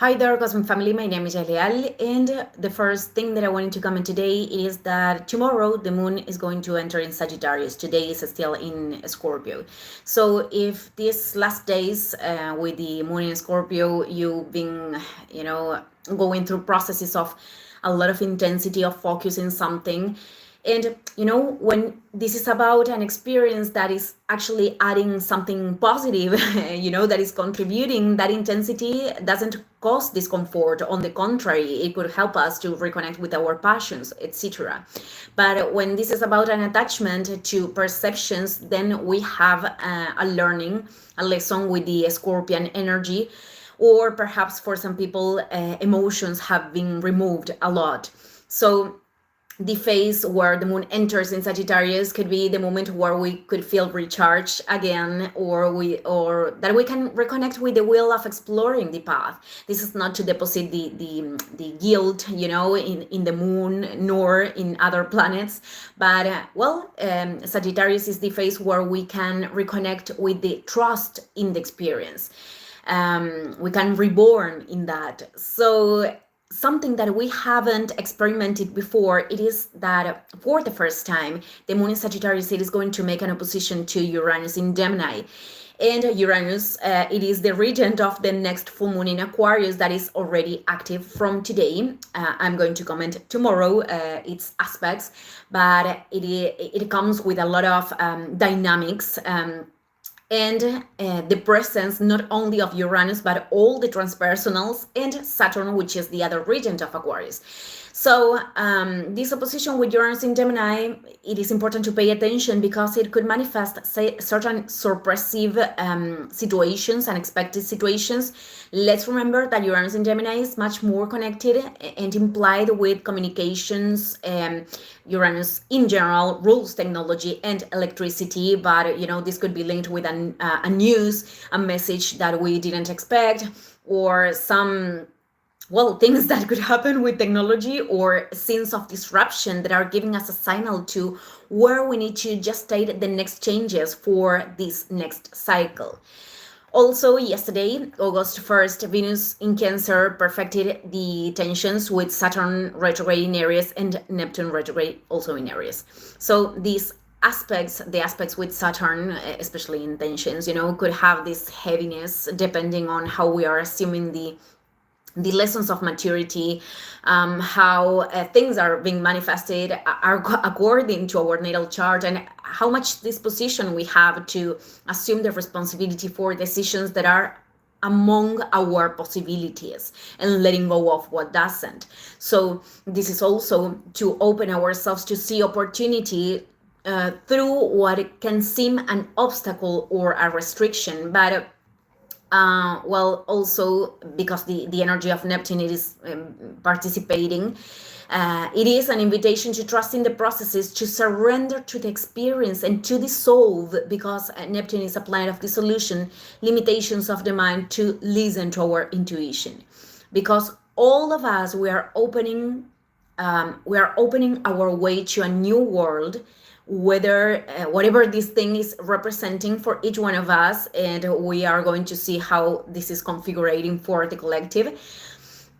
Hi there, Cosmic Family. My name is Elial, and the first thing that I wanted to comment today is that tomorrow the moon is going to enter in Sagittarius. Today is still in Scorpio. So if these last days with the moon in Scorpio, you've been, going through processes of a lot of intensity of focus in something, and when this is about an experience that is actually adding something positive, that is contributing, that intensity doesn't cause discomfort. On the contrary, it could help us to reconnect with our passions, etc. But when this is about an attachment to perceptions, then we have a lesson with the Scorpion energy, or perhaps for some people, emotions have been removed a lot. So the phase where the moon enters in Sagittarius could be the moment where we could feel recharged again, or that we can reconnect with the will of exploring the path. This is not to deposit the guilt, in the moon nor in other planets, but Sagittarius is the phase where we can reconnect with the trust in the experience. We can reborn in that. So something that we haven't experimented before, it is that for the first time, the moon in Sagittarius, it is going to make an opposition to Uranus in Gemini. And Uranus, it is the regent of the next full moon in Aquarius that is already active from today. I'm going to comment tomorrow its aspects, but it comes with a lot of dynamics. And the presence not only of Uranus, but all the transpersonals, and Saturn, which is the other regent of Aquarius. So this opposition with Uranus in Gemini, it is important to pay attention because it could manifest, say, certain suppressive situations, unexpected situations. Let's remember that Uranus in Gemini is much more connected and implied with communications. Uranus in general rules technology and electricity, but this could be linked with a news, a message that we didn't expect, or some things that could happen with technology, or scenes of disruption that are giving us a signal to where we need to gestate the next changes for this next cycle. Also, yesterday, August 1st, Venus in Cancer perfected the tensions with Saturn retrograde in Aries and Neptune retrograde also in Aries. So these the aspects with Saturn, especially in tensions, could have this heaviness depending on how we are assuming the lessons of maturity, how things are being manifested are according to our natal chart, and how much disposition we have to assume the responsibility for decisions that are among our possibilities and letting go of what doesn't. So this is also to open ourselves to see opportunity through what can seem an obstacle or a restriction, but also because the energy of Neptune is participating, it is an invitation to trust in the processes, to surrender to the experience and to dissolve, because Neptune is a planet of dissolution, limitations of the mind, to listen to our intuition. Because all of us, we are opening our way to a new world, whatever this thing is representing for each one of us, and we are going to see how this is configuring for the collective.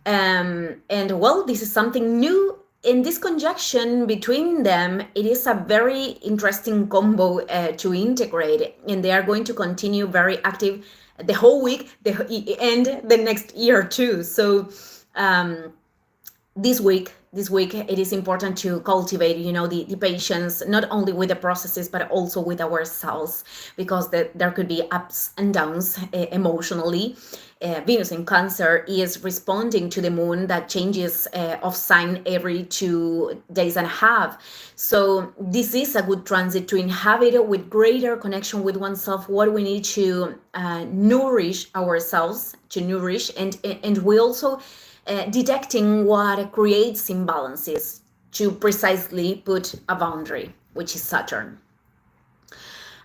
This is something new. In this conjunction between them, it is a very interesting combo to integrate, and they are going to continue very active the whole week, and the next year too. So this week it is important to cultivate the patience, not only with the processes but also with ourselves, because there could be ups and downs emotionally. Venus in Cancer is responding to the moon that changes of sign every 2 days and a half. So this is a good transit to inhabit with greater connection with oneself, what we need to nourish ourselves, and we also detecting what creates imbalances, to precisely put a boundary, which is Saturn.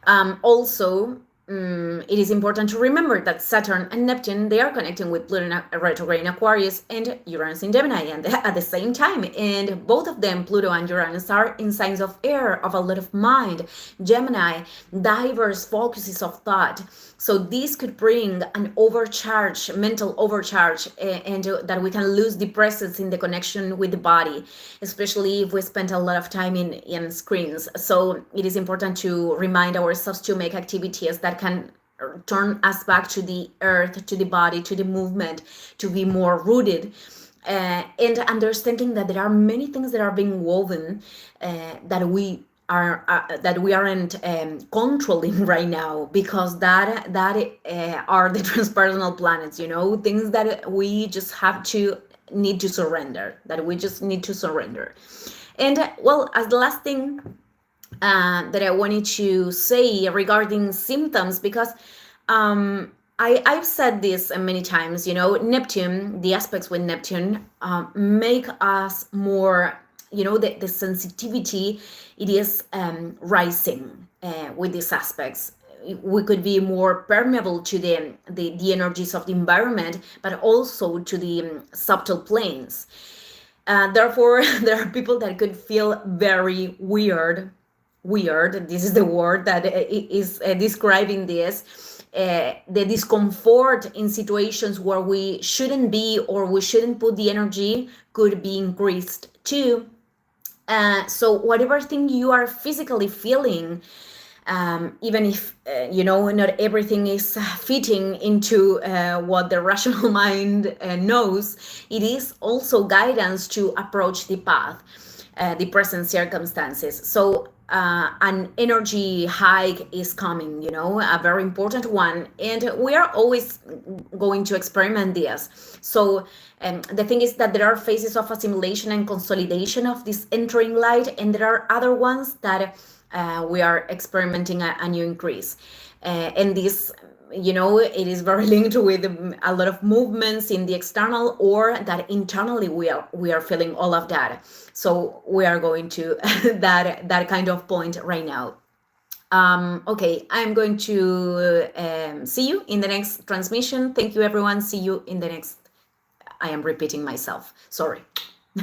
Also, it is important to remember that Saturn and Neptune, they are connecting with Pluto in retrograde in Aquarius and Uranus in Gemini and at the same time. And both of them, Pluto and Uranus, are in signs of air, of a lot of mind. Gemini, diverse focuses of thought. So this could bring an overcharge, mental overcharge, and that we can lose the presence in the connection with the body, especially if we spend a lot of time in screens. So it is important to remind ourselves to make activities that can turn us back to the earth, to the body, to the movement, to be more rooted. And understanding that there are many things that are being woven that we aren't controlling right now, because that are the transpersonal planets, things that we just need to surrender, that we just need to surrender. And well, as the last thing that I wanted to say regarding symptoms, because I've said this many times, Neptune, the aspects with Neptune make us more, the sensitivity, it is rising with these aspects. We could be more permeable to the energies of the environment, but also to the subtle planes. Therefore, there are people that could feel very weird. This is the word that is describing this. The discomfort in situations where we shouldn't be, or we shouldn't put the energy, could be increased too. So whatever thing you are physically feeling, even if not everything is fitting into what the rational mind knows, it is also guidance to approach the path, the present circumstances. So an energy hike is coming, a very important one, and we are always going to experiment this. So the thing is that there are phases of assimilation and consolidation of this entering light, and there are other ones that we are experimenting a new increase. And this, it is very linked with a lot of movements in the external, or that internally we are feeling all of that. So we are going to that kind of point right now. Okay, I'm going to see you in the next transmission. Thank you, everyone. See you in the next. I am repeating myself. Sorry.